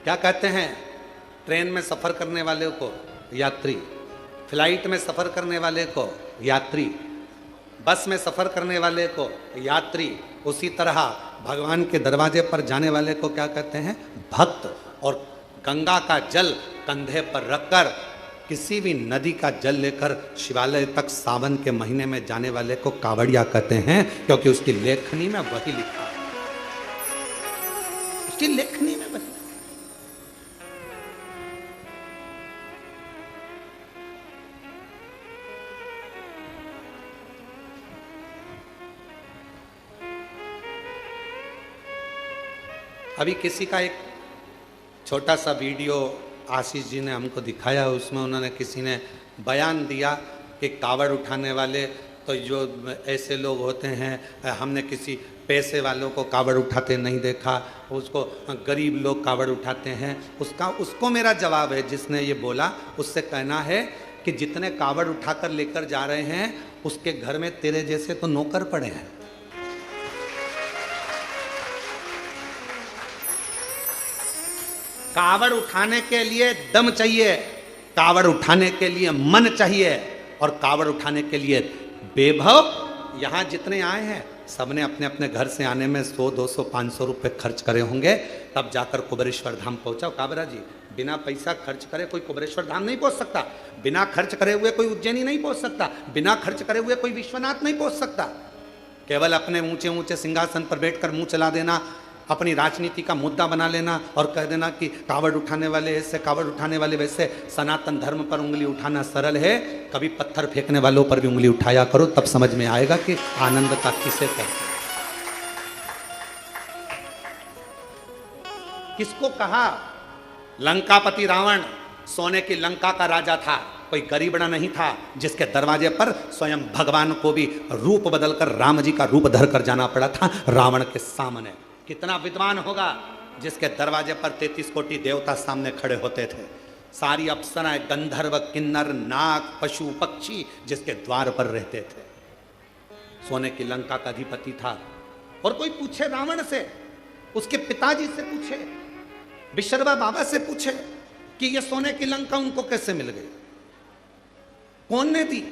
क्या कहते हैं? ट्रेन में सफर करने वाले को यात्री, फ्लाइट में सफर करने वाले को यात्री, बस में सफर करने वाले को यात्री, उसी तरह भगवान के दरवाजे पर जाने वाले को क्या कहते हैं? भक्त। और गंगा का जल कंधे पर रखकर किसी भी नदी का जल लेकर शिवालय तक सावन के महीने में जाने वाले को कावड़िया कहते हैं, क्योंकि उसकी लेखनी में वही लिखा है, उसकी लेखनी में वही। अभी किसी का एक छोटा सा वीडियो आशीष जी ने हमको दिखाया, उसमें उन्होंने किसी ने बयान दिया कि कावड़ उठाने वाले तो जो ऐसे लोग होते हैं, हमने किसी पैसे वालों को कावड़ उठाते नहीं देखा, उसको गरीब लोग कावड़ उठाते हैं। उसको मेरा जवाब है, जिसने ये बोला उससे कहना है कि जितने कावड़ उठाकर लेकर जा रहे हैं उसके घर में तेरे जैसे तो नौकर पड़े हैं। कावड़ उठाने के लिए दम चाहिए, कावड़ उठाने के लिए मन चाहिए, और कावड़ उठाने के लिए बेभव। यहां जितने आए हैं सबने अपने अपने घर से आने में 100, 200, 500 रुपए खर्च करे होंगे, तब जाकर कुबेरेश्वर धाम पहुंचा। काबरा जी, बिना पैसा खर्च करे कोई कुबेरेश्वर धाम नहीं पहुंच सकता, बिना खर्च करे हुए कोई उज्जैनी नहीं पहुंच सकता, बिना खर्च करे हुए कोई विश्वनाथ नहीं पहुंच सकता। केवल अपने ऊंचे ऊंचे सिंहासन पर बैठकर मुंह चला देना, अपनी राजनीति का मुद्दा बना लेना और कह देना कि कावड़ उठाने वाले ऐसे, कावड़ उठाने वाले वैसे। सनातन धर्म पर उंगली उठाना सरल है, कभी पत्थर फेंकने वालों पर भी उंगली उठाया करो, तब समझ में आएगा कि आनंदता किसे कहते हैं। किसको कहा? लंकापति रावण सोने की लंका का राजा था, कोई गरीबड़ा नहीं था, जिसके दरवाजे पर स्वयं भगवान को भी रूप बदलकर राम जी का रूप धरकर जाना पड़ा था रावण के सामने। कितना विद्वान होगा जिसके दरवाजे पर 33 कोटि देवता सामने खड़े होते थे, सारी अप्सराएं, गंधर्व, किन्नर, नाग, पशु, पक्षी जिसके द्वार पर रहते थे। सोने की लंका का अधिपति था। और कोई पूछे रावण से, उसके पिताजी से पूछे, विशर्वा बाबा से पूछे कि ये सोने की लंका उनको कैसे मिल गई, कौन ने दी,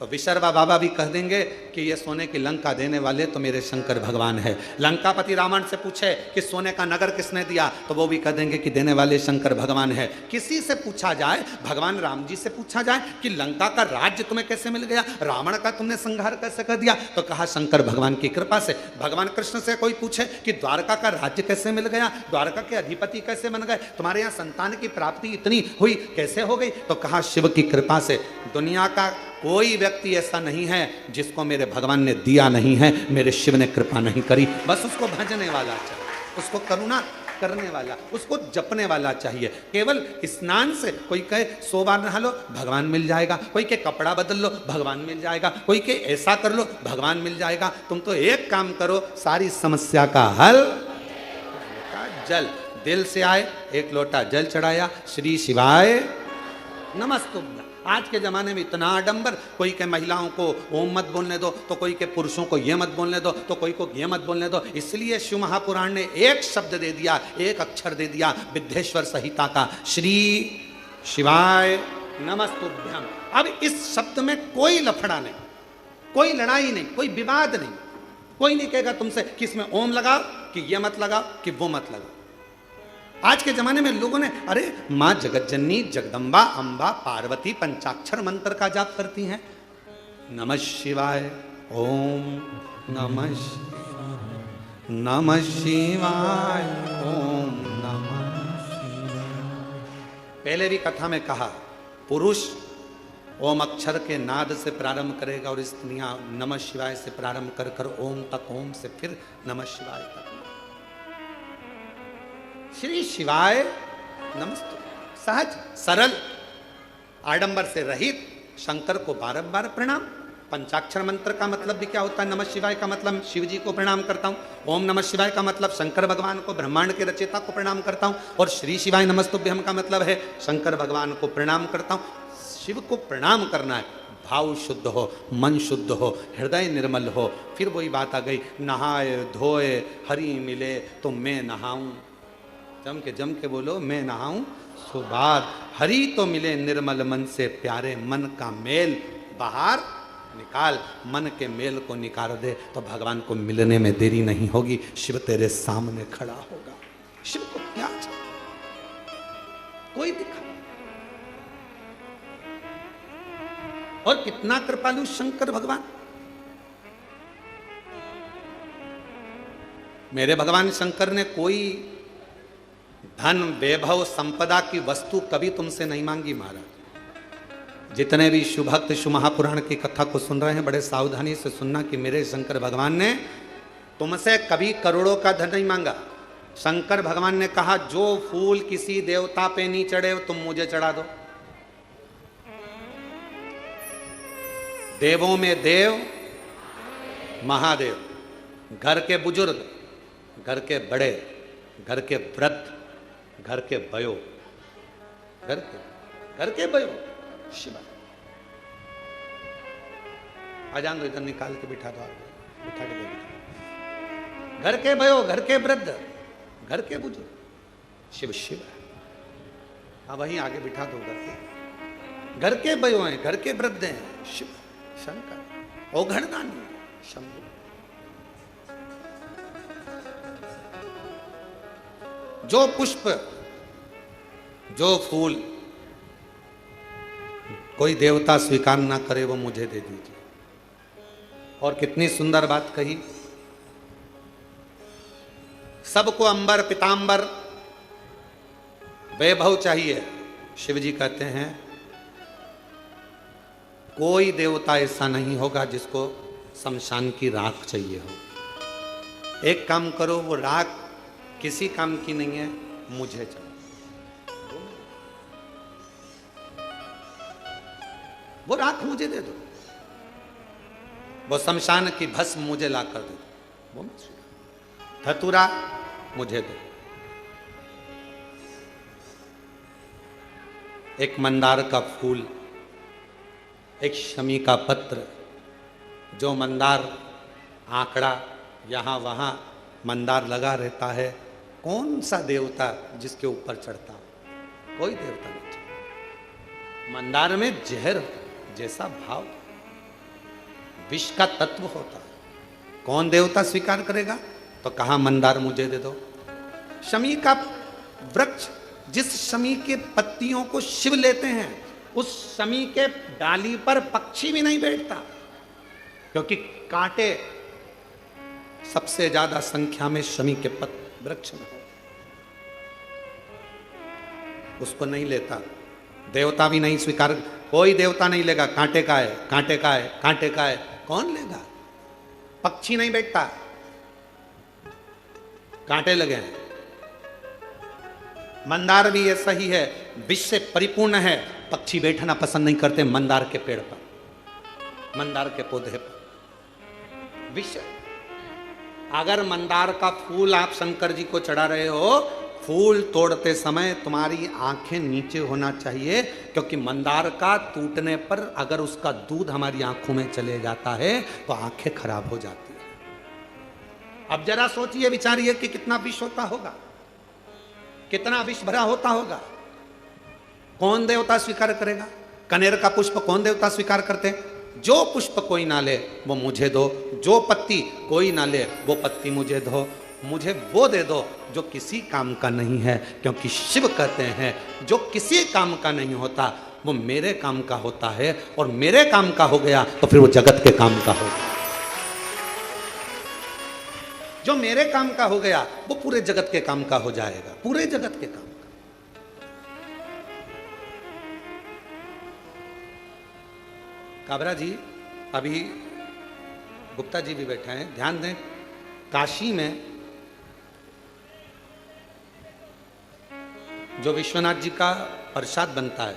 तो विशर्वा बाबा भी कह देंगे कि ये सोने की लंका देने वाले तो मेरे शंकर भगवान है। लंकापति रावण से पूछे कि सोने का नगर किसने दिया, तो वो भी कह देंगे कि देने वाले शंकर भगवान है। किसी से पूछा जाए, भगवान राम जी से पूछा जाए कि लंका का राज्य तुम्हें कैसे मिल गया, रावण का तुमने संहार कैसे कर दिया, तो कहा शंकर भगवान की कृपा से। भगवान कृष्ण से कोई पूछे कि द्वारका का राज्य कैसे मिल गया, द्वारका के अधिपति कैसे बन गए, तुम्हारे यहाँ संतान की प्राप्ति इतनी हुई कैसे हो गई, तो कहा शिव की कृपा से। दुनिया का कोई व्यक्ति ऐसा नहीं है जिसको मेरे भगवान ने दिया नहीं है, मेरे शिव ने कृपा नहीं करी। बस उसको भजने वाला चाहिए, उसको करुणा करने वाला, उसको जपने वाला चाहिए। केवल स्नान से कोई कहे 100 बार नहा लो, भगवान मिल जाएगा, कोई के कपड़ा बदल लो, भगवान मिल जाएगा, कोई के ऐसा कर लो, भगवान मिल जाएगा। तुम तो एक काम करो, सारी समस्या का हल जल। दिल से आए, एक लोटा जल चढ़ाया, श्री शिवाय नमस्तुभ्यं। आज के ज़माने में इतना आडंबर, कोई के महिलाओं को ओम मत बोलने दो, तो कोई के पुरुषों को ये मत बोलने दो, तो कोई को ये मत बोलने दो। इसलिए शिव महापुराण ने एक शब्द दे दिया, एक अक्षर दे दिया विद्येश्वर संहिता का, श्री शिवाय नमस्तुभ्यं। अब इस शब्द में कोई लफड़ा नहीं, कोई लड़ाई नहीं, कोई विवाद नहीं, कोई नहीं कहेगा तुमसे कि इसमें ओम लगाओ, कि ये मत लगाओ, कि वो मत लगाओ। आज के जमाने में लोगों ने, अरे माँ जगतजननी जगदम्बा अम्बा पार्वती पंचाक्षर मंत्र का जाप करती हैं, नमः शिवाय, ओम नमः शिवाय, नमः शिवाय, ओम नमः शिवाय। पहले भी कथा में कहा, पुरुष ओम अक्षर के नाद से प्रारंभ करेगा और स्त्रियां नमः शिवाय से प्रारंभ कर कर ओम तक, ओम से फिर नमः शिवाय तक। श्री शिवाय नमस्ते, सहज सरल आडंबर से रहित शंकर को बारंबार प्रणाम। पंचाक्षर मंत्र का मतलब भी क्या होता है? नमः शिवाय का मतलब शिव जी को प्रणाम करता हूँ, ओम नमः शिवाय का मतलब शंकर भगवान को, ब्रह्मांड के रचयिता को प्रणाम करता हूँ, और श्री शिवाय नमस्तुभ्यं का मतलब है शंकर भगवान को प्रणाम करता हूँ। शिव को प्रणाम करना है, भाव शुद्ध हो, मन शुद्ध हो, हृदय निर्मल हो। फिर वही बात आ गई, नहाए धोए हरि मिले तो मैं नहाऊं। जम के बोलो, मैं नहाऊं सुबार, हरि तो मिले निर्मल मन से प्यारे, मन का मेल बाहर निकाल, मन के मेल को निकाल दे तो भगवान को मिलने में देरी नहीं होगी, शिव तेरे सामने खड़ा होगा। शिव को क्या चाहिए, कोई दिखा। और कितना कृपालु शंकर भगवान, मेरे भगवान शंकर ने कोई धन वैभव संपदा की वस्तु कभी तुमसे नहीं मांगी महाराज। जितने भी शिव भक्त शिव महापुराण की कथा को सुन रहे हैं, बड़े सावधानी से सुनना कि मेरे शंकर भगवान ने तुमसे कभी करोड़ों का धन नहीं मांगा। शंकर भगवान ने कहा, जो फूल किसी देवता पे नहीं चढ़े तुम मुझे चढ़ा दो। देवों में देव महादेव, घर के बुजुर्ग, घर के बड़े, घर के वृद्ध, घर के भयो, घर के भयो शिवा। आ जान दो, इधर निकाल के बिठा दो, बिठा के दो। घर के भयो, घर के वृद्ध, घर के बुजुर्ग, शिव शिव। अब वहीं आगे बिठा दो, घर के भयो हैं, घर के वृद्ध हैं, शिव शंकर। औघड़दानी शंभु। जो पुष्प, जो फूल कोई देवता स्वीकार ना करे वो मुझे दे दीजिए। और कितनी सुंदर बात कही, सबको अंबर पितांबर वैभव चाहिए। शिव जी कहते हैं कोई देवता ऐसा नहीं होगा जिसको शमशान की राख चाहिए हो। एक काम करो, वो राख किसी काम की नहीं है, मुझे चाहिए। वो राख मुझे दे दो, वो शमशान की भस्म मुझे ला कर दे दो, वो धतूरा मुझे दो। एक मंदार का फूल, एक शमी का पत्र, जो मंदार आंकड़ा यहाँ वहाँ मंदार लगा रहता है, कौन सा देवता जिसके ऊपर चढ़ता? कोई देवता नहीं। मंदार में जहर जैसा भाव, विष का तत्व होता है, कौन देवता स्वीकार करेगा? तो कहा मंदार मुझे दे दो। शमी का वृक्ष, जिस शमी के पत्तियों को शिव लेते हैं, उस शमी के डाली पर पक्षी भी नहीं बैठता, क्योंकि कांटे सबसे ज्यादा संख्या में शमी के वृक्ष में, उसको नहीं लेता। देवता भी नहीं स्वीकार, कोई देवता नहीं लेगा। कांटे का है, कांटे का है, कांटे का है, कौन लेगा? पक्षी नहीं बैठता, कांटे लगे हैं। मंदार भी ऐसा ही है, विष से परिपूर्ण है, पक्षी बैठना पसंद नहीं करते मंदार के पेड़ पर, मंदार के पौधे पर। विष, अगर मंदार का फूल आप शंकर जी को चढ़ा रहे हो, फूल तोड़ते समय तुम्हारी आंखें नीचे होना चाहिए, क्योंकि मंदार का टूटने पर अगर उसका दूध हमारी आंखों में चले जाता है तो आंखें खराब हो जाती है। अब जरा सोचिए, विचारिए कि कितना विष होता होगा, कितना विष भरा होता होगा। कौन देवता स्वीकार करेगा? कनेर का पुष्प कौन देवता स्वीकार करते? जो पुष्प कोई ना ले वो मुझे दो, जो पत्ती कोई ना ले वो पत्ती मुझे दो, मुझे वो दे दो जो किसी काम का नहीं है, क्योंकि शिव कहते हैं जो किसी काम का नहीं होता वो मेरे काम का होता है, और मेरे काम का हो गया तो फिर वो जगत के काम का होगा। जो मेरे काम का हो गया वो पूरे जगत के काम का हो जाएगा, पूरे जगत के काम का। काबरा जी, अभी गुप्ता जी भी बैठे हैं, ध्यान दें। काशी में जो विश्वनाथ जी का प्रसाद बनता है,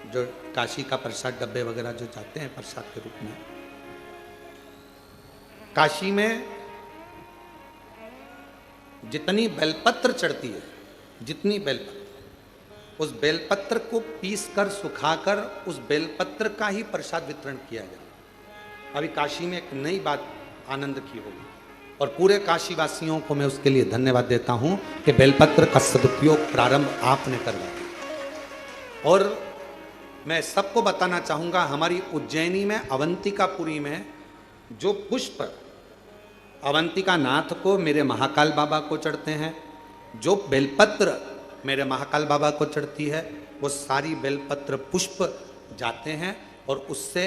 जो काशी का प्रसाद डब्बे वगैरह जो जाते हैं प्रसाद के रूप में, काशी में जितनी बेलपत्र चढ़ती है, जितनी बेलपत्र, उस बेलपत्र को पीसकर सुखाकर उस बेलपत्र का ही प्रसाद वितरण किया जाए। अभी काशी में एक नई बात आनंद की होगी, और पूरे काशीवासियों को मैं उसके लिए धन्यवाद देता हूं कि बेलपत्र का सदुपयोग प्रारंभ आपने करवाया। और मैं सबको बताना चाहूंगा, हमारी उज्जैनी में अवंतिकापुरी में जो पुष्प अवंतिका नाथ को, मेरे महाकाल बाबा को चढ़ते हैं, जो बेलपत्र मेरे महाकाल बाबा को चढ़ती है, वो सारी बेलपत्र पुष्प जाते हैं और उससे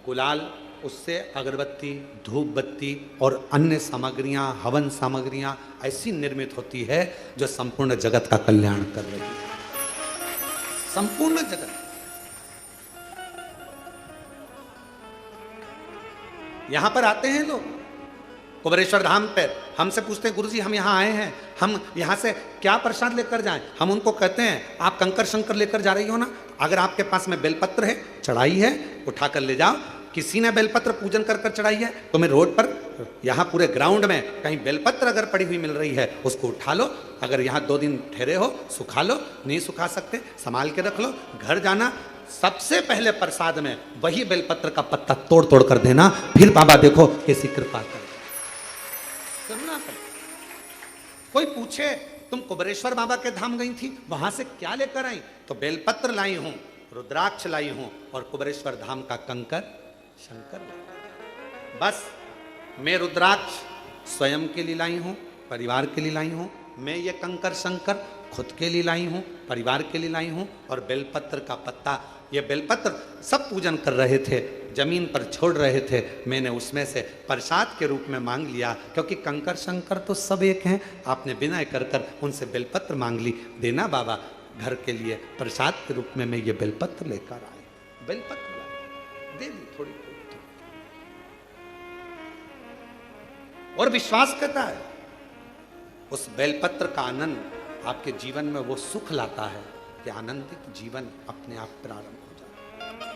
गुलाल, उससे अगरबत्ती, धूप बत्ती और अन्य सामग्रियां, हवन सामग्रियां ऐसी निर्मित होती है जो संपूर्ण जगत का कल्याण कर रही है। संपूर्ण जगत। यहां पर आते हैं लोग कुबेरेश्वर धाम पे, हमसे पूछते हैं गुरुजी हम यहाँ आए हैं, हम यहाँ से क्या प्रसाद लेकर जाएं? हम उनको कहते हैं आप कंकर शंकर लेकर जा रही हो ना, अगर आपके पास में बेलपत्र है, चढ़ाई है, उठाकर ले जाओ। किसी ने बेलपत्र पूजन कर चढ़ाई है, तुम्हें रोड पर, यहाँ पूरे ग्राउंड में कहीं बेलपत्र अगर पड़ी हुई मिल रही है, उसको उठा लो। अगर यहाँ 2 दिन ठहरे हो, सुखा लो, नहीं सुखा सकते संभाल के रख लो। घर जाना, सबसे पहले प्रसाद में वही बेलपत्र का पत्ता तोड़ तोड़ कर देना, फिर बाबा देखो कैसी कृपा कर। कोई पूछे तुम कुबेरेश्वर बाबा के धाम गई थी, वहां से क्या लेकर आई? तो बेलपत्र लाई हूं, रुद्राक्ष लाई हूं और कुबेरेश्वर धाम का कंकर शंकर। बस मैं रुद्राक्ष स्वयं के लिए लाई हूं, परिवार के लिए लाई हूं। मैं ये कंकर शंकर खुद के लिए लाई हूं, परिवार के लिए लाई हूं। और बेलपत्र का पत्ता, ये बेलपत्र सब पूजन कर रहे थे, जमीन पर छोड़ रहे थे, मैंने उसमें से प्रसाद के रूप में मांग लिया, क्योंकि कंकर शंकर तो सब एक हैं। आपने विनय कर कर उनसे बेलपत्र मांग ली, देना बाबा घर के लिए प्रसाद के रूप में। मैं ये बेलपत्र लेकर आए, बेलपत्र दे दी थोड़ी। और विश्वास करता है उस बेलपत्र का आनंद आपके जीवन में वो सुख लाता है कि आनंदित जीवन अपने आप प्रारंभ हो जाता है।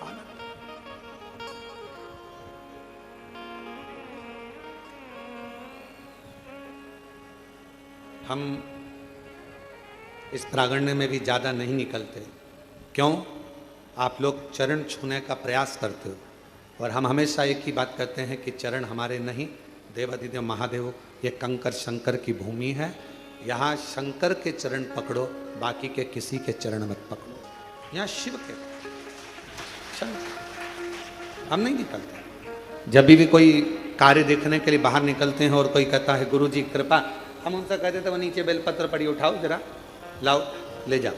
हम इस प्रांगण में भी ज्यादा नहीं निकलते, क्यों? आप लोग चरण छूने का प्रयास करते हो, और हम हमेशा एक ही बात कहते हैं कि चरण हमारे नहीं, देवाधिदेव महादेव, ये कंकर शंकर की भूमि है। यहाँ शंकर के चरण पकड़ो, बाकी के किसी के चरण मत पकड़ो। यहाँ शिव के हम नहीं निकलते। जब भी कोई कार्य देखने के लिए बाहर निकलते हैं और कोई कहता है गुरु जी कृपा, हम उनसे कहते थे वो नीचे बेलपत्र पड़ी, उठाओ जरा, लाओ, ले जाओ।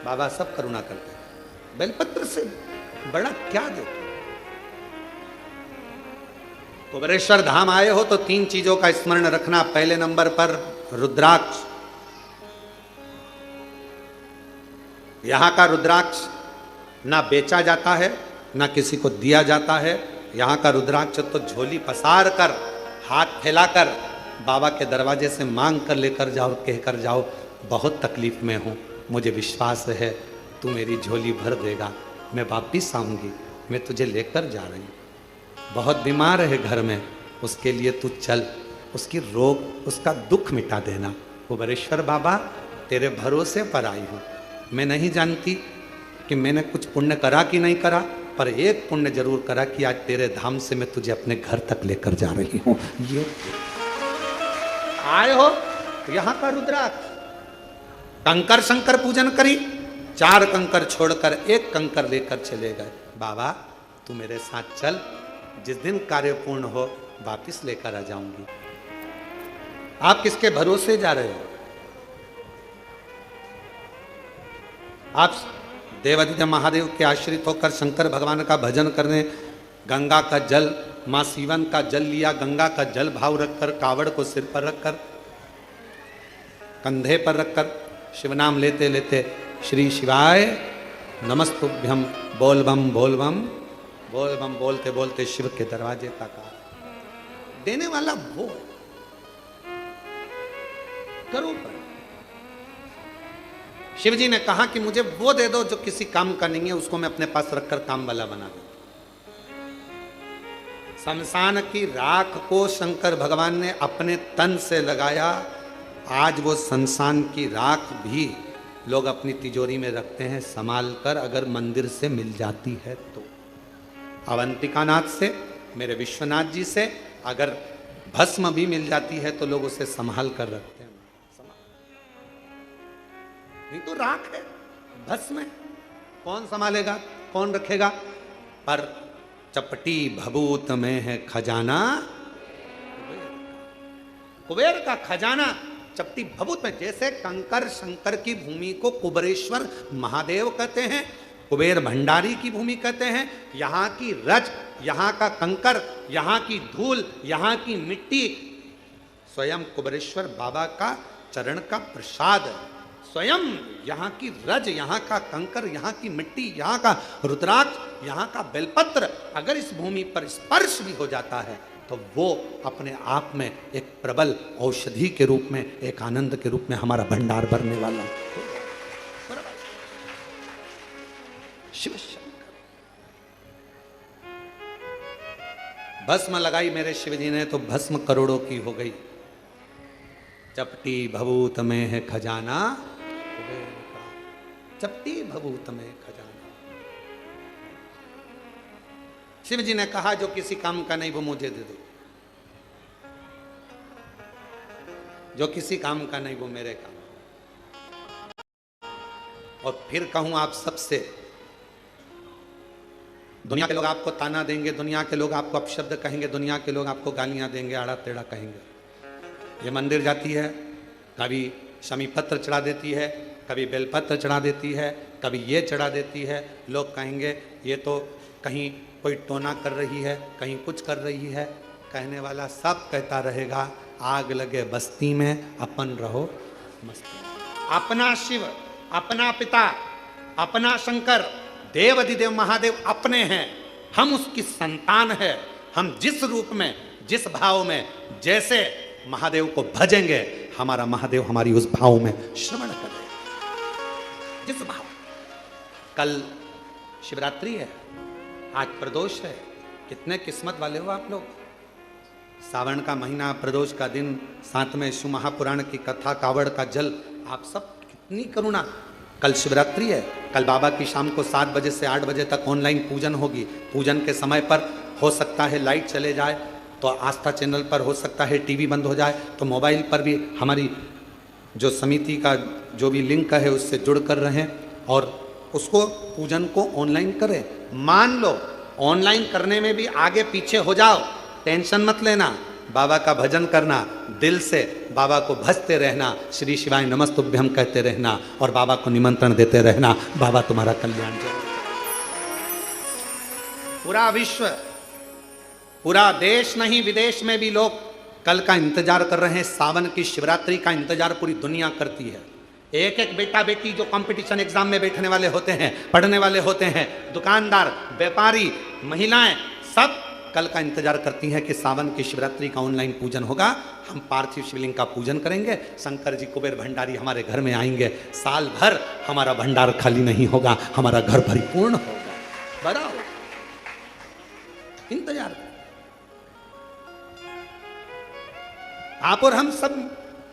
बाबा सब करुणा करते हैं, बेलपत्र से बड़ा क्या देते। कुबेरेश्वर धाम आए हो तो 3 चीजों का स्मरण रखना। पहले नंबर पर रुद्राक्ष। यहां का रुद्राक्ष ना बेचा जाता है, ना किसी को दिया जाता है। यहां का रुद्राक्ष तो झोली पसार कर, हाथ फैलाकर बाबा के दरवाजे से मांग कर लेकर जाओ, कहकर जाओ बहुत तकलीफ में हूं, मुझे विश्वास है तू मेरी झोली भर देगा, मैं वापिस आऊंगी, मैं तुझे लेकर जा रही हूं। बहुत बीमार है घर में, उसके लिए तू चल, उसकी रोग, उसका दुख मिटा देना। कुबेरेश्वर बाबा तेरे भरोसे पर आई हूँ। मैं नहीं जानती कि मैंने कुछ पुण्य करा कि नहीं करा, पर एक पुण्य जरूर करा कि आज तेरे धाम से मैं तुझे अपने घर तक लेकर जा रही हूँ। ये आए हो तो यहाँ का रुद्राक्ष, कंकर शंकर पूजन करी, 4 कंकर छोड़कर 1 कंकर लेकर चले गए। बाबा तू मेरे साथ चल, जिस दिन कार्य पूर्ण हो वापिस लेकर आ जाऊंगी। आप किसके भरोसे जा रहे हो? आप देवाधिदेव महादेव के आश्रित होकर शंकर भगवान का भजन करने, गंगा का जल, मां सीवन का जल लिया, गंगा का जल भाव रखकर, कावड़ को सिर पर रखकर, कंधे पर रखकर शिव नाम लेते लेते श्री शिवाय नमस्तुभ्यम बोल बम बोल बम बोल बम बोलते बोलते शिव के दरवाजे तक आ। देने वाला वो करो। शिव जी ने कहा कि मुझे वो दे दो जो किसी काम का नहीं है, उसको मैं अपने पास रखकर काम वाला बना दूं। शमशान की राख को शंकर भगवान ने अपने तन से लगाया। आज वो शमशान की राख भी लोग अपनी तिजोरी में रखते हैं संभाल कर, अगर मंदिर से मिल जाती है तो। अवंतिका नाथ से, मेरे विश्वनाथ जी से अगर भस्म भी मिल जाती है तो लोग उसे संभाल कर रखते हैं, नहीं तो राख है, भस्म है, कौन संभालेगा, कौन रखेगा। पर चपटी भभूत में है खजाना, कुबेर का खजाना चपटी भभूत में। जैसे कंकर शंकर की भूमि को कुबेरेश्वर महादेव कहते हैं, कुबेर भंडारी की भूमि कहते हैं। यहाँ की रज, यहाँ का कंकर, यहाँ की धूल, यहाँ की मिट्टी स्वयं कुबेरेश्वर बाबा का चरण का प्रसाद है। स्वयं यहाँ की रज, यहाँ का कंकर, यहाँ की मिट्टी, यहाँ का रुद्राक्ष, यहाँ का बेलपत्र अगर इस भूमि पर स्पर्श भी हो जाता है तो वो अपने आप में एक प्रबल औषधि के रूप में, एक आनंद के रूप में हमारा भंडार भरने वाला शिव शंकर। भस्म लगाई मेरे शिव जी ने तो भस्म करोड़ों की हो गई। चपटी भभूत में है खजाना, चपटी भभूत में खजाना। शिव जी ने कहा जो किसी काम का नहीं वो मुझे दे दो, जो किसी काम का नहीं वो मेरे काम। और फिर कहूं आप सबसे, दुनिया के लोग आपको ताना देंगे, दुनिया के लोग आपको अपशब्द कहेंगे, दुनिया के लोग आपको गालियां देंगे, आड़ा टेढ़ा कहेंगे। ये मंदिर जाती है, कभी शमी पत्र चढ़ा देती है, कभी बेलपत्र चढ़ा देती है, कभी ये चढ़ा देती है। लोग कहेंगे ये तो कहीं कोई टोना कर रही है, कहीं कुछ कर रही है। कहने वाला सब कहता रहेगा आग लगे बस्ती में, अपन रहो मस्ती। अपना शिव, अपना पिता, अपना शंकर, देव अधिदेव महादेव अपने हैं, हम उसकी संतान है। हम जिस रूप में, जिस भाव में, जैसे महादेव को भजेंगे, हमारा महादेव हमारी उस भाव में श्रवण करें। जिस भाव, कल शिवरात्रि है, आज प्रदोष है। कितने किस्मत वाले हो आप लोग। सावन का महीना, प्रदोष का दिन, साथ में शिव महापुराण की कथा, कावड़ का जल, आप सब कितनी करुणा। कल शिवरात्रि है, कल बाबा की शाम को 7 बजे से 8 बजे तक ऑनलाइन पूजन होगी। पूजन के समय पर हो सकता है लाइट चले जाए तो आस्था चैनल पर, हो सकता है टीवी बंद हो जाए तो मोबाइल पर भी हमारी जो समिति का जो भी लिंक है उससे जुड़ कर रहें और उसको पूजन को ऑनलाइन करें। मान लो ऑनलाइन करने में भी आगे पीछे हो जाओ, टेंशन मत लेना। बाबा का भजन करना, दिल से बाबा को भजते रहना, श्री शिवाय नमस्तुभ्यम कहते रहना और बाबा को निमंत्रण देते रहना। बाबा तुम्हारा कल्याण जरूर। पूरा विश्व, पूरा देश नहीं विदेश में भी लोग कल का इंतजार कर रहे हैं। सावन की शिवरात्रि का इंतजार पूरी दुनिया करती है। एक एक बेटा बेटी जो कंपटीशन एग्जाम में बैठने वाले होते हैं, पढ़ने वाले होते हैं, दुकानदार, व्यापारी, महिलाएं, सब कल का इंतजार करती हैं कि सावन की शिवरात्रि का ऑनलाइन पूजन होगा। हम पार्थिव शिवलिंग का पूजन करेंगे, शंकर जी कुबेर भंडारी हमारे घर में आएंगे, साल भर हमारा भंडार खाली नहीं होगा, हमारा घर परिपूर्ण होगा, बड़ा होगा। इंतजार आप और हम सब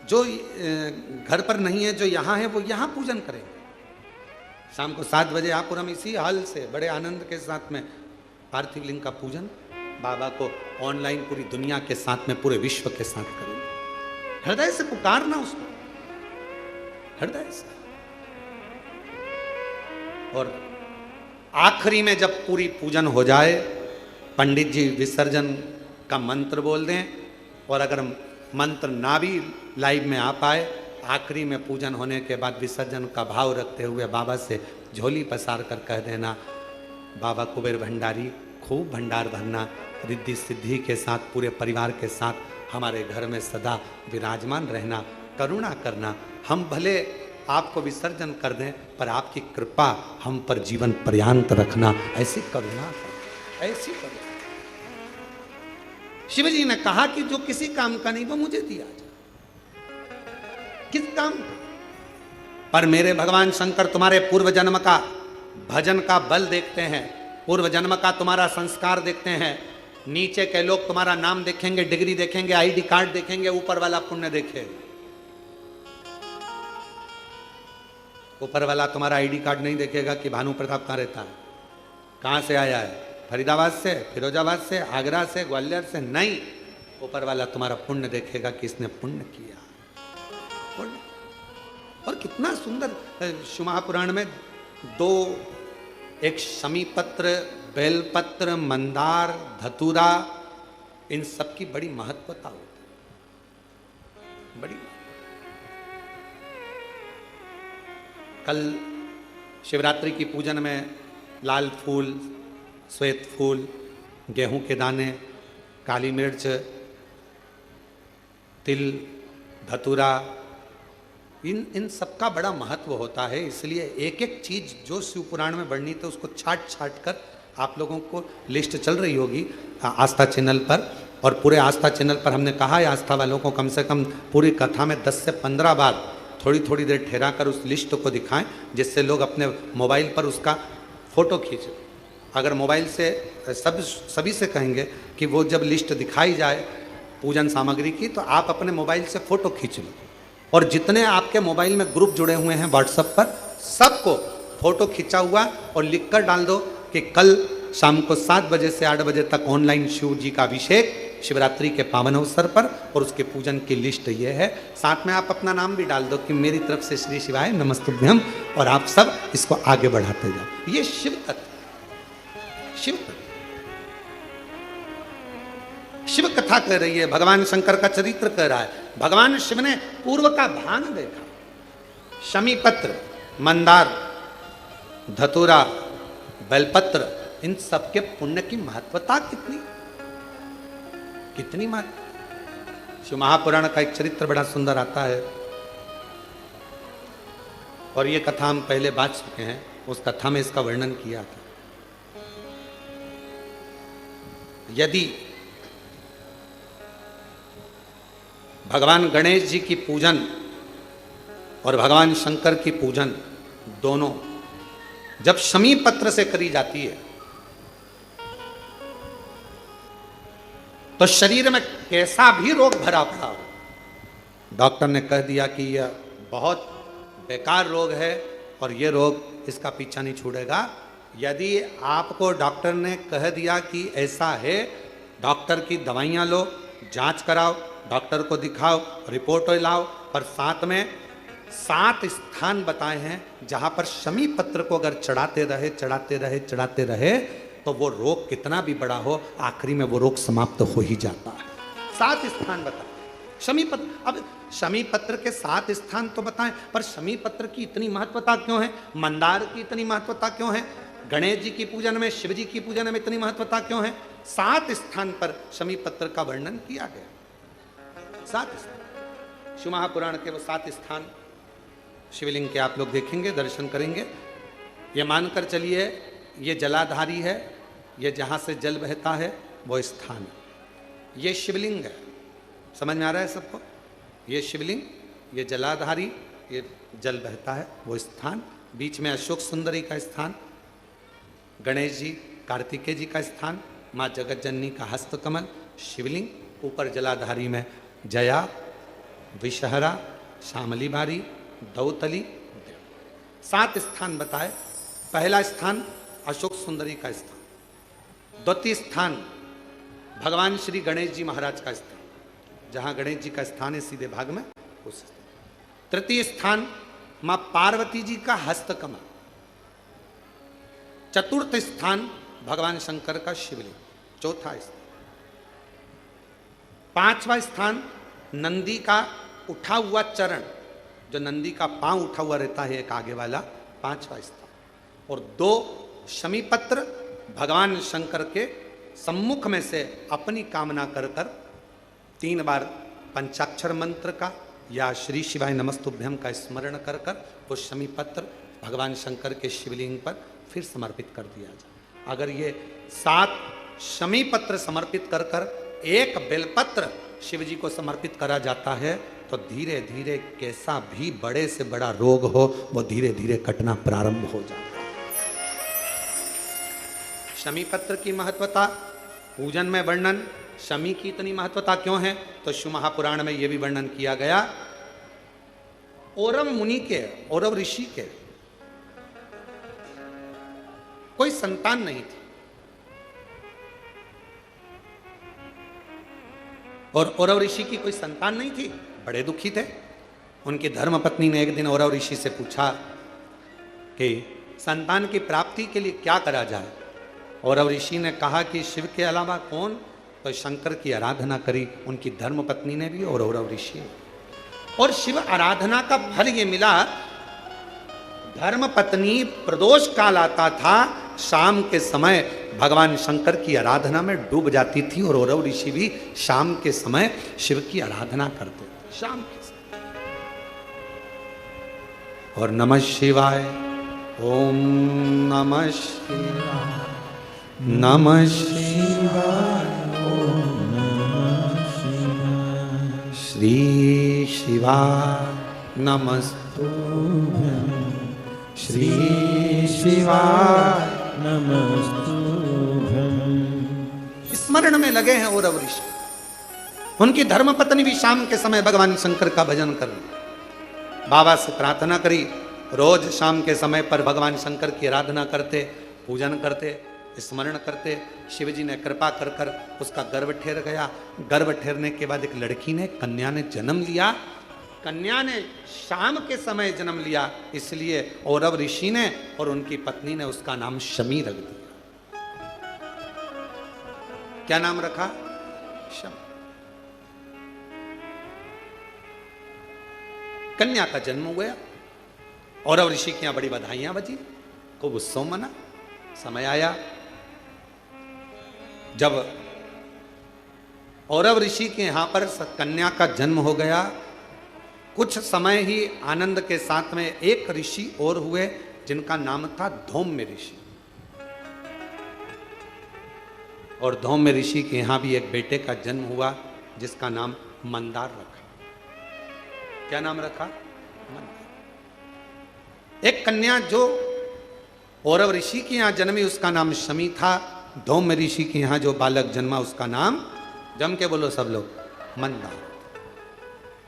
जो घर पर नहीं है, जो यहाँ है, वो यहाँ पूजन करेंगे। शाम को 7 बजे आप और हम इसी हाल से बड़े आनंद के साथ में पार्थिव लिंग का पूजन बाबा को ऑनलाइन पूरी दुनिया के साथ में, पूरे विश्व के साथ करेंगे। हृदय से पुकारना उसको, हृदय से। और आखिरी में जब पूरी पूजन हो जाए, पंडित जी विसर्जन का मंत्र बोल दें, और अगर मंत्र ना भी लाइव में आ पाए, आखिरी में पूजन होने के बाद विसर्जन का भाव रखते हुए बाबा से झोली पसार कर कह देना, बाबा कुबेर भंडारी खूब भंडार भरना, रिद्धि सिद्धि के साथ, पूरे परिवार के साथ हमारे घर में सदा विराजमान रहना, करुणा करना। हम भले आपको विसर्जन कर दें पर आपकी कृपा हम पर जीवन पर्यंत रखना, ऐसी करुणा, ऐसी करुणा। शिव जी ने कहा कि जो किसी काम का नहीं वो मुझे दिया जाए। किस काम का? पर मेरे भगवान शंकर तुम्हारे पूर्व जन्म का भजन का बल देखते हैं, पूर्व जन्म का तुम्हारा संस्कार देखते हैं। नीचे के लोग तुम्हारा नाम देखेंगे, डिग्री देखेंगे, आईडी कार्ड देखेंगे, ऊपर वाला पुण्य देखेगा। ऊपर वाला तुम्हारा आईडी कार्ड नहीं देखेगा कि भानु प्रताप कहाँ रहता है, कहाँ से आया है, फरीदाबाद से, फिरोजाबाद से, आगरा से, ग्वालियर से, नहीं। ऊपर वाला तुम्हारा पुण्य देखेगा कि इसने पुण्य किया। पुण्य। और कितना सुंदर शिव महापुराण में दो, एक शमी पत्र, बेलपत्र, मंदार, धतूरा, इन सब की बड़ी महत्वता होती है, बड़ी। कल शिवरात्रि की पूजन में लाल फूल, श्वेत फूल, गेहूं के दाने, काली मिर्च, तिल, धतूरा, इन सबका बड़ा महत्व होता है। इसलिए एक एक चीज जो शिव पुराण में वर्णित है उसको छाट छाट कर आप लोगों को लिस्ट चल रही होगी आस्था चैनल पर। और पूरे आस्था चैनल पर हमने कहा है आस्था वालों को कम से कम पूरी कथा में 10 से 15 बार थोड़ी थोड़ी देर ठहरा कर उस लिस्ट को दिखाएं, जिससे लोग अपने मोबाइल पर उसका फोटो खींचें। अगर मोबाइल से सभी से कहेंगे कि वो जब लिस्ट दिखाई जाए पूजन सामग्री की, तो आप अपने मोबाइल से फोटो खींच लो, और जितने आपके मोबाइल में ग्रुप जुड़े हुए हैं व्हाट्सएप पर, सबको फोटो खींचा हुआ और लिख कर डाल दो कि कल शाम को 7 बजे से 8 बजे तक ऑनलाइन शिव जी का अभिषेक शिवरात्रि के पावन अवसर पर, और उसके पूजन की लिस्ट ये है। साथ में आप अपना नाम भी डाल दो कि मेरी तरफ से श्री शिवाय नमस्तुभ्यम, और आप सब इसको आगे बढ़ाते जाओ। ये शिव तत्व, शिव तत्व, शिव कथा कह रही है, भगवान शंकर का चरित्र कह रहा है। भगवान शिव ने पूर्व का भान देखा। शमी पत्र, मंदार, धतूरा, बेलपत्र, इन सबके पुण्य की महत्वता कितनी कितनी महत्व। शिव महापुराण का एक चरित्र बड़ा सुंदर आता है, और ये कथा हम पहले बात चुके हैं, उस कथा में इसका वर्णन किया था। यदि भगवान गणेश जी की पूजन और भगवान शंकर की पूजन दोनों जब शमी पत्र से करी जाती है, तो शरीर में कैसा भी रोग भरा पड़ा हो, डॉक्टर ने कह दिया कि यह बहुत बेकार रोग है और यह रोग इसका पीछा नहीं छूटेगा। यदि आपको डॉक्टर ने कह दिया कि ऐसा है, डॉक्टर की दवाइयाँ लो, जांच कराओ, डॉक्टर को दिखाओ, रिपोर्ट लाओ, पर साथ में 7 स्थान बताए हैं जहां पर शमी पत्र को अगर चढ़ाते रहे चढ़ाते रहे चढ़ाते रहे तो वो रोग कितना भी बड़ा हो, आखिरी में वो रोग समाप्त हो ही जाता है। 7 स्थान बताए शमी पत्र। अब शमी पत्र के 7 स्थान तो बताएं, पर शमी पत्र की इतनी महत्वता क्यों है, मंदार की इतनी महत्वता क्यों है, गणेश जी की पूजन में, शिव जी की पूजन में इतनी महत्वता क्यों है? 7 स्थान पर शमी पत्र का वर्णन किया गया। 7 स्थान, शिव महापुराण के वो 7 स्थान शिवलिंग के आप लोग देखेंगे, दर्शन करेंगे। ये मानकर चलिए ये जलाधारी है, ये जहाँ से जल बहता है वो स्थान है, ये शिवलिंग है। समझ में आ रहा है सबको? ये शिवलिंग, ये जलाधारी, ये जल बहता है वो स्थान, बीच में अशोक सुंदरी का स्थान, गणेश जी कार्तिकेय जी का स्थान, माँ जगत जननी का हस्तकमल, शिवलिंग, ऊपर जलाधारी में जया, विषहरा, शामली बारी, दौतली, 7 स्थान बताए। पहला स्थान अशोक सुंदरी का स्थान, द्वितीय स्थान भगवान श्री गणेश जी महाराज का स्थान, जहां गणेश जी का स्थान है सीधे भाग में उस स्थान। तृतीय स्थान मां पार्वती जी का हस्तकमल। चतुर्थ स्थान भगवान शंकर का शिवलिंग, चौथा स्थान। 5वां स्थान नंदी का उठा हुआ चरण, जो नंदी का पांव उठा हुआ रहता है एक आगे वाला, 5वां स्थान। और 2 शमी पत्र भगवान शंकर के सम्मुख में से अपनी कामना कर कर 3 बार पंचाक्षर मंत्र का या श्री शिवाय नमस्तुभ्यम का स्मरण कर कर वो शमी पत्र भगवान शंकर के शिवलिंग पर फिर समर्पित कर दिया जाए। अगर ये 7 शमी पत्र समर्पित कर कर 1 बेलपत्र शिव जी को समर्पित करा जाता है, तो धीरे धीरे कैसा भी बड़े से बड़ा रोग हो वो धीरे धीरे कटना प्रारंभ हो जाता है। शमी पत्र की महत्वता, पूजन में वर्णन, शमी की इतनी महत्वता क्यों है, तो शिव महापुराण में यह भी वर्णन किया गया। औरव मुनि के, औरव ऋषि के कोई संतान नहीं थी, और औरव ऋषि की कोई संतान नहीं थी, बड़े दुखी थे। उनकी धर्मपत्नी ने एक दिन औरव ऋषि से पूछा कि संतान की प्राप्ति के लिए क्या करा जाए। औरव ऋषि ने कहा कि शिव के अलावा कौन, तो शंकर की आराधना करी, उनकी धर्मपत्नी ने भी और औरव ऋषि ने। और शिव आराधना का फल ये मिला, धर्मपत्नी प्रदोष काल आता था, शाम के समय भगवान शंकर की आराधना में डूब जाती थी और औरव ऋषि भी शाम के समय शिव की आराधना करते थे, शाम के समय। और नमः शिवाय, ओम नमः शिवाय, नमः शिवाय, ओम नमः शिवाय, श्री शिवाय नमस्तुभ्यं, श्री शिवाय नमस्तुभ्यं। स्मरण में लगे हैं औरव ऋषि। उनकी धर्मपत्नी भी शाम के समय भगवान शंकर का भजन कर रही, बाबा से प्रार्थना करी, रोज शाम के समय पर भगवान शंकर की आराधना करते, पूजन करते, स्मरण करते। शिव जी ने कृपा कर कर उसका गर्भ ठहर गया। गर्भ ठहरने के बाद एक लड़की ने, कन्या ने जन्म लिया। कन्या ने शाम के समय जन्म लिया, इसलिए औरव ऋषि ने और उनकी पत्नी ने उसका नाम शमी रख दिया। क्या नाम रखा? शम। कन्या का जन्म हुआ। औरव ऋषि की यहां बड़ी बधाइयां बजी, खूब उत्सव मना। समय आया जब औरव ऋषि के यहां पर कन्या का जन्म हो गया, कुछ समय ही आनंद के साथ में एक ऋषि और हुए जिनका नाम था धौम्य ऋषि। और धौम्य ऋषि के यहां भी एक बेटे का जन्म हुआ जिसका नाम मंदार रखा। क्या नाम रखा? मंदार। एक कन्या जो औरव ऋषि के यहां जन्मी उसका नाम शमी था। धौम्य ऋषि के यहां जो बालक जन्मा उसका नाम, जम के बोलो सब लोग, मंदार।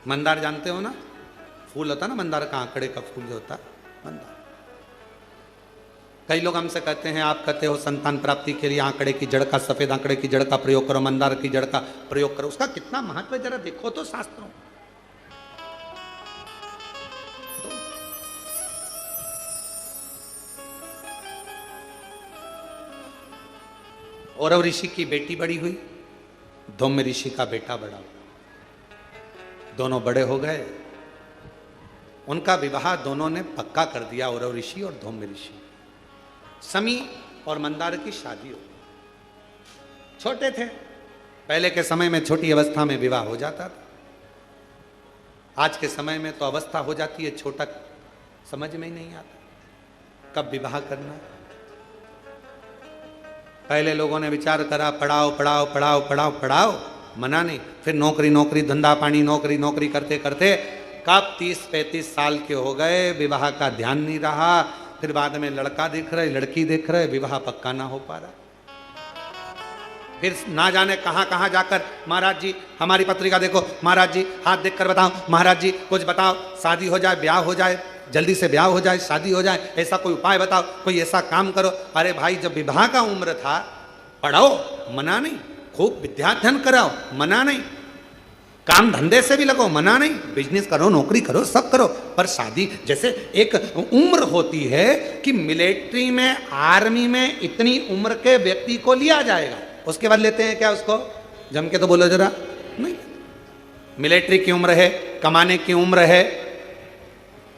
मंदार जानते हो ना, फूल होता ना मंदार का, आंकड़े का फूल जो होता मंदार। कई लोग हमसे कहते हैं, आप कहते हो संतान प्राप्ति के लिए आंकड़े की जड़ का, सफेद आंकड़े की जड़ का प्रयोग करो, मंदार की जड़ का प्रयोग करो। उसका कितना महत्व है जरा देखो तो शास्त्रों। औरव ऋषि की बेटी बड़ी हुई, धौम्य ऋषि का बेटा बड़ा हुआ। दोनों बड़े हो गए, उनका विवाह दोनों ने पक्का कर दिया, औरव ऋषि और धौम्य ऋषि। शमी और मंदार की शादी हो गई। छोटे थे, पहले के समय में छोटी अवस्था में विवाह हो जाता था। आज के समय में तो अवस्था हो जाती है छोटा, समझ में ही नहीं आता कब विवाह करना। पहले लोगों ने विचार करा, पढ़ाओ पढ़ाओ पढ़ाओ पढ़ाओ पढ़ाओ, मना नहीं। फिर नौकरी नौकरी, धंधा पानी, नौकरी नौकरी करते करते कब 30-35 साल के हो गए, विवाह का ध्यान नहीं रहा। फिर बाद में लड़का दिख रहे, लड़की दिख रहे, विवाह पक्का ना हो पा रहा। फिर ना जाने कहाँ कहाँ जाकर, महाराज जी हमारी पत्रिका देखो, महाराज जी हाथ देखकर बताओ, महाराज जी कुछ बताओ, शादी हो जाए, ब्याह हो जाए, जल्दी से ब्याह हो जाए, शादी हो जाए, ऐसा कोई उपाय बताओ, कोई ऐसा काम करो। अरे भाई, जब विवाह का उम्र था, पढ़ाओ, मना नहीं। खूब विद्याध्ययन कराओ, मना नहीं। काम धंधे से भी लगो, मना नहीं। बिजनेस करो, नौकरी करो, सब करो, पर शादी, जैसे एक उम्र होती है कि मिलिट्री में, आर्मी में इतनी उम्र के व्यक्ति को लिया जाएगा, उसके बाद लेते हैं क्या उसको? जम के तो बोलो जरा। नहीं, मिलिट्री की उम्र है, कमाने की उम्र है,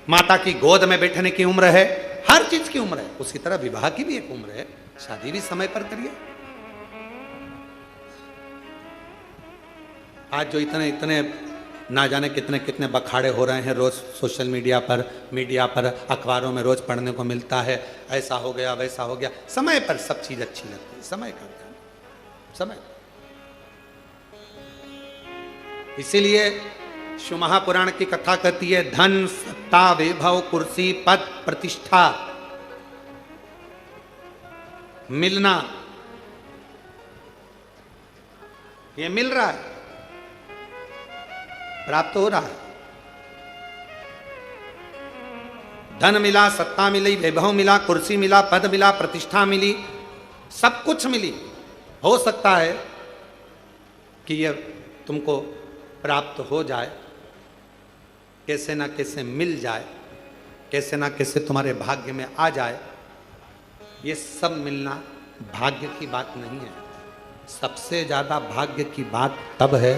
माता की गोद में बैठने की उम्र है, हर चीज की उम्र है। उसी तरह विवाह की भी एक उम्र है, शादी भी समय पर करिए। आज जो इतने इतने ना जाने कितने कितने बखाड़े हो रहे हैं, रोज सोशल मीडिया पर, अखबारों में रोज पढ़ने को मिलता है, ऐसा हो गया, वैसा हो गया। समय पर सब चीज अच्छी लगती है, समय का ध्यान, समय। इसीलिए शिव महापुराण की कथा कहती है, धन सत्ता वैभव कुर्सी पद प्रतिष्ठा मिलना, ये मिल रहा है, प्राप्त हो रहा है। धन मिला, सत्ता मिली, वैभव मिला, कुर्सी मिला, पद मिला, प्रतिष्ठा मिली, सब कुछ मिली। हो सकता है कि ये तुमको प्राप्त हो जाए, कैसे ना कैसे मिल जाए, कैसे ना कैसे तुम्हारे भाग्य में आ जाए, ये सब मिलना भाग्य की बात नहीं है। सबसे ज्यादा भाग्य की बात तब है,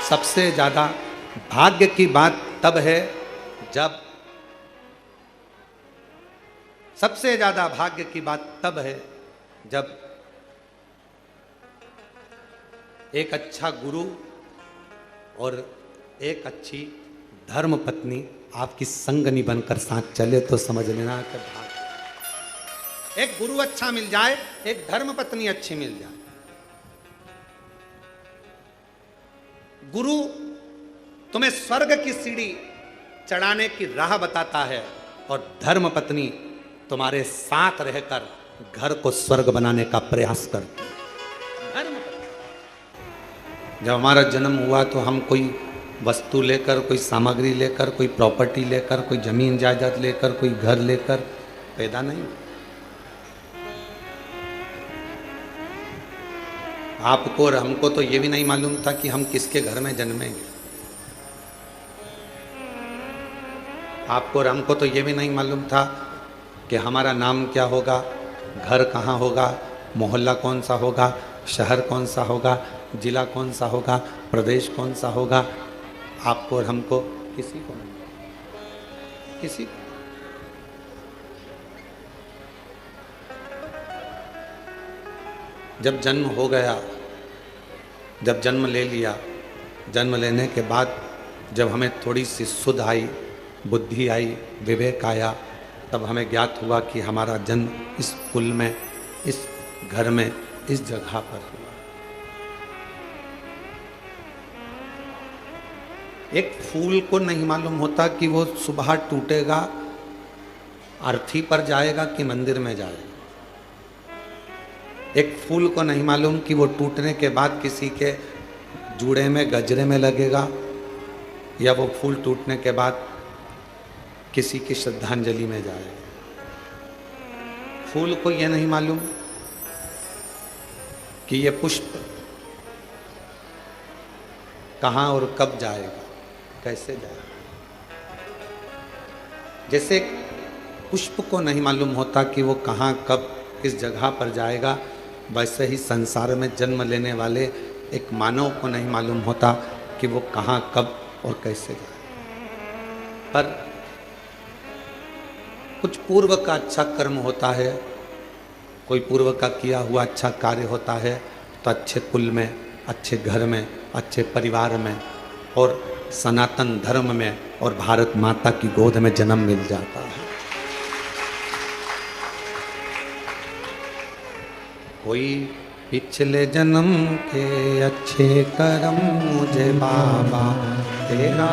सबसे ज्यादा भाग्य की बात तब है जब, सबसे ज्यादा भाग्य की बात तब है जब एक अच्छा गुरु और एक अच्छी धर्म पत्नी आपकी संगनी बनकर साथ चले, तो समझ लेना कि भाग्य। एक गुरु अच्छा मिल जाए, एक धर्म पत्नी अच्छी मिल जाए। गुरु तुम्हें स्वर्ग की सीढ़ी चढ़ाने की राह बताता है और धर्म पत्नी तुम्हारे साथ रहकर घर को स्वर्ग बनाने का प्रयास करती है। धर्म पत्नी। जब हमारा जन्म हुआ तो हम कोई वस्तु लेकर, कोई सामग्री लेकर, कोई प्रॉपर्टी लेकर, कोई जमीन जायदाद लेकर, कोई घर लेकर पैदा नहीं हुए। आपको और हमको तो ये भी नहीं मालूम था कि हम किसके घर में जन्मेंगे। आपको और हमको तो ये भी नहीं मालूम था कि हमारा नाम क्या होगा, घर कहाँ होगा, मोहल्ला कौन सा होगा, शहर कौन सा होगा, जिला कौन सा होगा, प्रदेश कौन सा होगा। आपको और हमको किसी को नहीं, किसी को। जब जन्म हो गया, जब जन्म ले लिया, जन्म लेने के बाद जब हमें थोड़ी सी सुध आई, बुद्धि आई, विवेक आया, तब हमें ज्ञात हुआ कि हमारा जन्म इस कुल में, इस घर में, इस जगह पर हुआ। एक फूल को नहीं मालूम होता कि वो सुबह टूटेगा, अर्थी पर जाएगा कि मंदिर में जाएगा। एक फूल को नहीं मालूम कि वो टूटने के बाद किसी के जूड़े में, गजरे में लगेगा, या वो फूल टूटने के बाद किसी की श्रद्धांजलि में जाएगा। फूल को यह नहीं मालूम कि ये पुष्प कहाँ और कब जाएगा, कैसे जाएगा। जैसे पुष्प को नहीं मालूम होता कि वो कहाँ कब किस जगह पर जाएगा, वैसे ही संसार में जन्म लेने वाले एक मानव को नहीं मालूम होता कि वो कहाँ कब और कैसे जाएगा। पर कुछ पूर्व का अच्छा कर्म होता है, कोई पूर्व का किया हुआ अच्छा कार्य होता है, तो अच्छे कुल में, अच्छे घर में, अच्छे परिवार में और सनातन धर्म में और भारत माता की गोद में जन्म मिल जाता है। कोई पिछले जन्म के अच्छे कर्म मुझे बाबा तेरा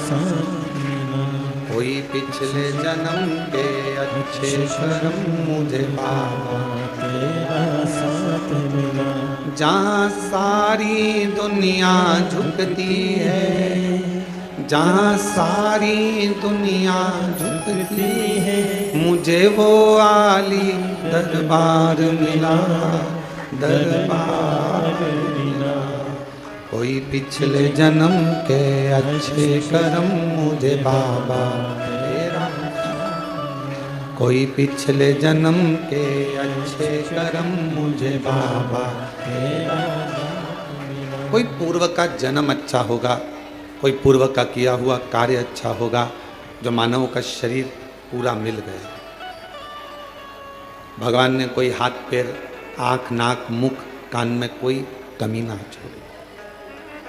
साथ मिला, कोई पिछले जन्म के अच्छे कर्म मुझे बाबा तेरा साथ मिला। जहाँ सारी दुनिया झुकती है, जहाँ सारी दुनिया झुकती है, मुझे वो आली दरबार मिला, दरबार मिला। कोई पिछले जन्म के अच्छे कर्म मुझे बाबा तेरा, कोई पिछले जन्म के अच्छे कर्म मुझे बाबा तेरा। कोई पूर्व का जन्म अच्छा होगा, कोई पूर्व का किया हुआ कार्य अच्छा होगा, जो मानव का शरीर पूरा मिल गया। भगवान ने कोई हाथ पैर, आँख, नाक, मुख, कान में कोई कमी ना छोड़ी।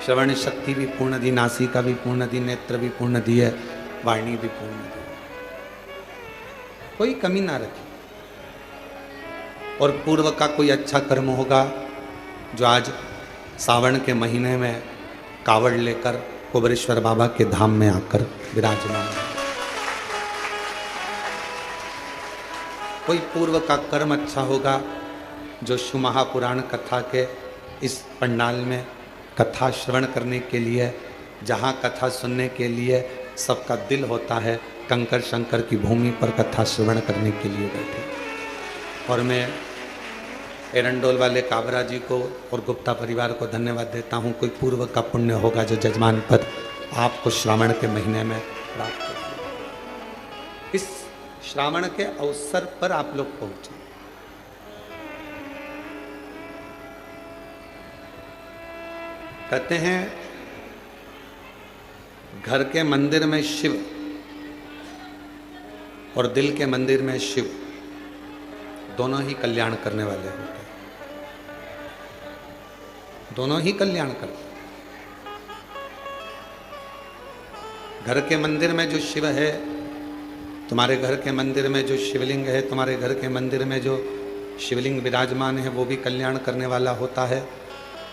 श्रवण शक्ति भी पूर्ण दी, नासिका भी पूर्ण दी, नेत्र भी पूर्ण दी है, वाणी भी पूर्ण दी, कोई कमी ना रखी। और पूर्व का कोई अच्छा कर्म होगा, जो आज सावन के महीने में कावड़ लेकर कुबेरेश्वर बाबा के धाम में आकर विराजमान है। कोई पूर्व का कर्म अच्छा होगा, जो शिव महापुराण कथा के इस पंडाल में कथा श्रवण करने के लिए, जहाँ कथा सुनने के लिए सबका दिल होता है, कंकर शंकर की भूमि पर कथा श्रवण करने के लिए बैठे। और मैं एरंडोल वाले काबरा जी को और गुप्ता परिवार को धन्यवाद देता हूँ। कोई पूर्व का पुण्य होगा जो जजमान पद आपको श्रावण के महीने में प्राप्त हो। इस श्रावण के अवसर पर आप लोग पहुंचे। कहते हैं घर के मंदिर में शिव और दिल के मंदिर में शिव दोनों ही कल्याण करने वाले होते हैं, दोनों ही कल्याण करते हैं। घर के मंदिर में जो शिव है, तुम्हारे घर के मंदिर में जो शिवलिंग है, तुम्हारे घर के मंदिर में जो शिवलिंग विराजमान है वो भी कल्याण करने वाला होता है।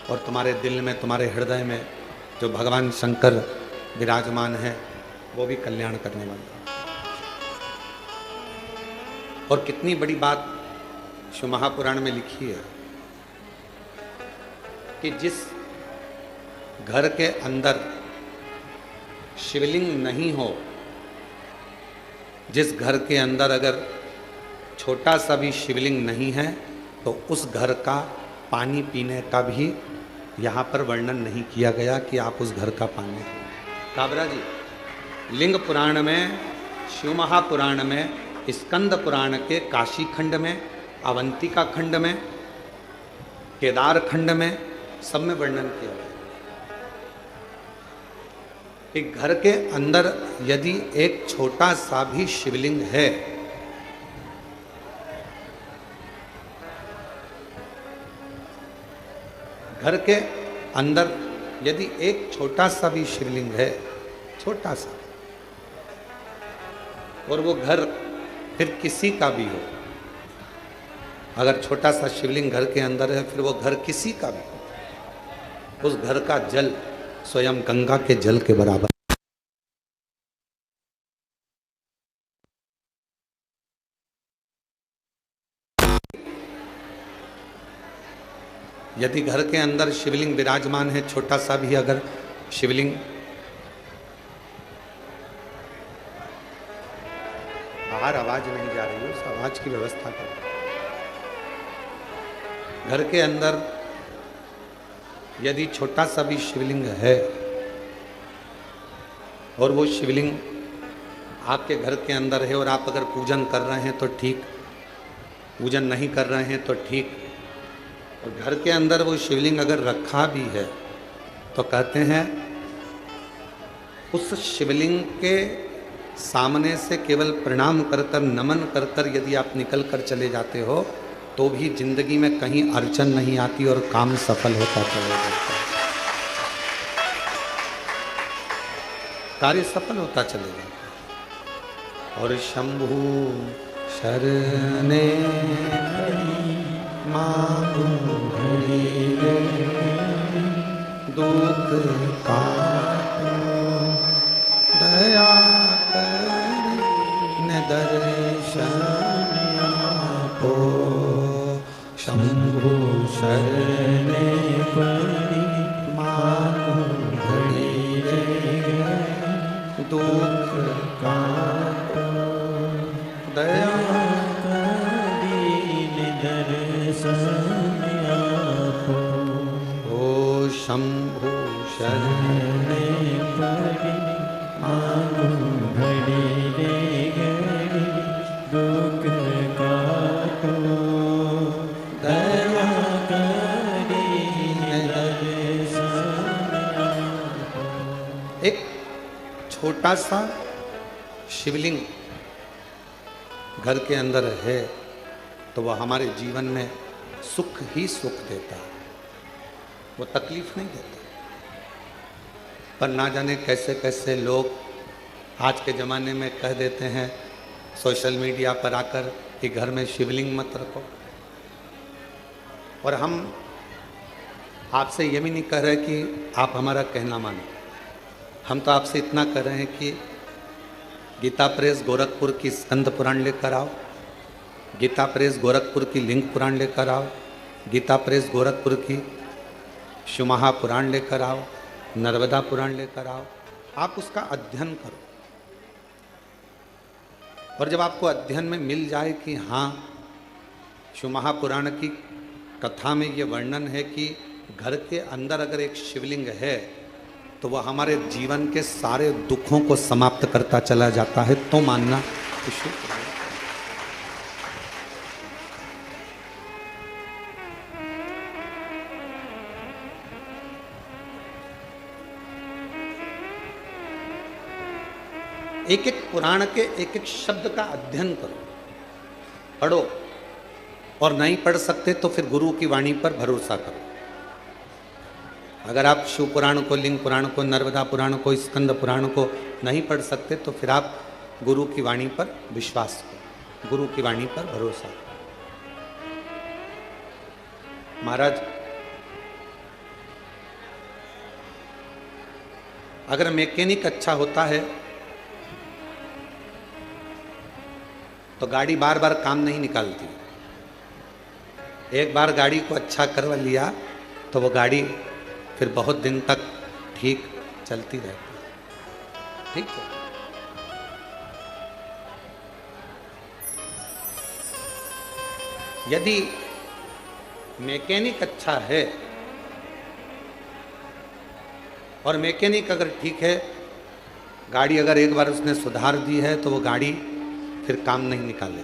और तुम्हारे दिल में, तुम्हारे हृदय में जो भगवान शंकर विराजमान है वो भी कल्याण करने वाला है। और कितनी बड़ी बात शिव महापुराण में लिखी है कि जिस घर के अंदर शिवलिंग नहीं हो, जिस घर के अंदर अगर छोटा सा भी शिवलिंग नहीं है तो उस घर का पानी पीने का भी यहाँ पर वर्णन नहीं किया गया कि आप उस घर का पानी। काबरा जी, लिंग पुराण में, शिव महापुराण में, स्कंद पुराण के काशी खंड में, अवंतिका खंड में, केदार खंड में, सब में वर्णन किया गया। एक घर के अंदर यदि एक छोटा सा भी शिवलिंग है घर के अंदर यदि एक छोटा सा भी शिवलिंग है, छोटा सा, और वो घर फिर किसी का भी हो, अगर छोटा सा शिवलिंग घर के अंदर है फिर वो घर किसी का भी हो, उस घर का जल स्वयं गंगा के जल के बराबर। यदि घर के अंदर शिवलिंग विराजमान है, छोटा सा भी अगर शिवलिंग, बाहर आवाज नहीं जा रही है, उस आवाज की व्यवस्था कर। घर के अंदर यदि छोटा सा भी शिवलिंग है और वो शिवलिंग आपके घर के अंदर है और आप अगर पूजन कर रहे हैं तो ठीक, पूजन नहीं कर रहे हैं तो ठीक, और घर के अंदर वो शिवलिंग अगर रखा भी है तो कहते हैं उस शिवलिंग के सामने से केवल प्रणाम कर कर, नमन कर कर यदि आप निकल कर चले जाते हो तो भी जिंदगी में कहीं अड़चन नहीं आती और काम सफल होता चला जाता है, कार्य सफल होता चले जाता है। और शंभु शरणे मांगू दुख का दया कर दर्शन आपो, शंभु शरणे पड़ी मांगू घड़ी दुख का दया शंभु शरणे पड़ी मांगू घड़ी घड़ी दुख काटो, दया करी एक छोटा सा शिवलिंग घर के अंदर है तो वह हमारे जीवन में सुख ही सुख देता है, वो तकलीफ नहीं देता। पर ना जाने कैसे कैसे लोग आज के ज़माने में कह देते हैं सोशल मीडिया पर आकर कि घर में शिवलिंग मत रखो। और हम आपसे ये भी नहीं कह रहे कि आप हमारा कहना मानो, हम तो आपसे इतना कह रहे हैं कि गीता प्रेस गोरखपुर की स्कंद पुराण लेकर आओ, गीता प्रेस गोरखपुर की लिंग पुराण लेकर आओ, गीता प्रेस गोरखपुर की शिव महापुराण लेकर आओ, नर्मदा पुराण लेकर आओ, आप उसका अध्ययन करो। और जब आपको अध्ययन में मिल जाए कि हाँ शिव महापुराण की कथा में ये वर्णन है कि घर के अंदर अगर एक शिवलिंग है तो वह हमारे जीवन के सारे दुखों को समाप्त करता चला जाता है, तो मानना खुशी। एक एक पुराण के एक एक शब्द का अध्ययन करो, पढ़ो, और नहीं पढ़ सकते तो फिर गुरु की वाणी पर भरोसा करो। अगर आप शिव पुराण को, लिंग पुराण को, नर्मदा पुराण को, स्कंद पुराण को नहीं पढ़ सकते तो फिर आप गुरु की वाणी पर विश्वास करो, गुरु की वाणी पर भरोसा करो। महाराज, अगर मैकेनिक अच्छा होता है तो गाड़ी बार बार काम नहीं निकालती। एक बार गाड़ी को अच्छा करवा लिया तो वो गाड़ी फिर बहुत दिन तक ठीक चलती रहती है। ठीक है, यदि मैकेनिक अच्छा है और मैकेनिक अगर ठीक है, गाड़ी अगर एक बार उसने सुधार दी है तो वो गाड़ी फिर काम नहीं निकाले।